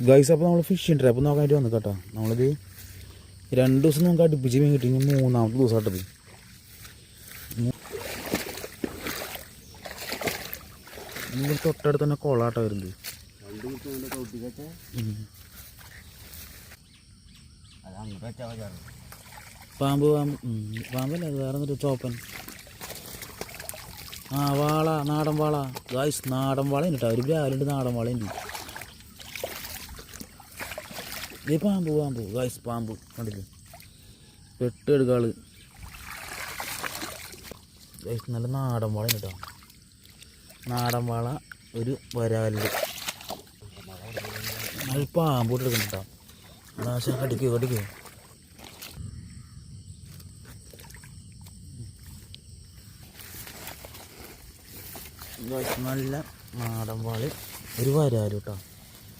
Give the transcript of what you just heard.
Guys അപ്പോൾ നമ്മൾ phishing trap നോക്കാനായിട്ട് വന്നു കേട്ടോ. നമ്മളിത് 2 ദിവസം നമുക്ക് അടുപ്പിച്ച് മീൻ കിട്ടി. 3-ാമത്തെ ദിവസം ആട്ടത്. തൊട്ടടുത്ത് തന്നെ കൊളാട്ട വരുന്നത്. പാമ്പല്ല, അത് വേറെ എന്നിട്ട് ചോപ്പൻ. വാള, നാടൻ വാള ഗൈസ്. നാടൻ വാള ഉണ്ട് കേട്ടോ. ഒരു ബ്രാലുണ്ട്, നാടൻ വാള ഉണ്ട്. ഇത് പാമ്പ് ഗൈസ്, പാമ്പ് കണ്ടില്ലേ? പെട്ടെടുക്കാള് ഗൈസ്. നല്ല നാടൻ വാള ഉണ്ട് കേട്ടോ. നാടൻ വാള, ഒരു വരാലുണ്ട്. നല്ല പാമ്പ് എടുക്കുന്നു കേട്ടോ. നാശം കടിക്കോ നല്ല നാടൻ വാള്, ഒരു വരാല് കേട്ടോ.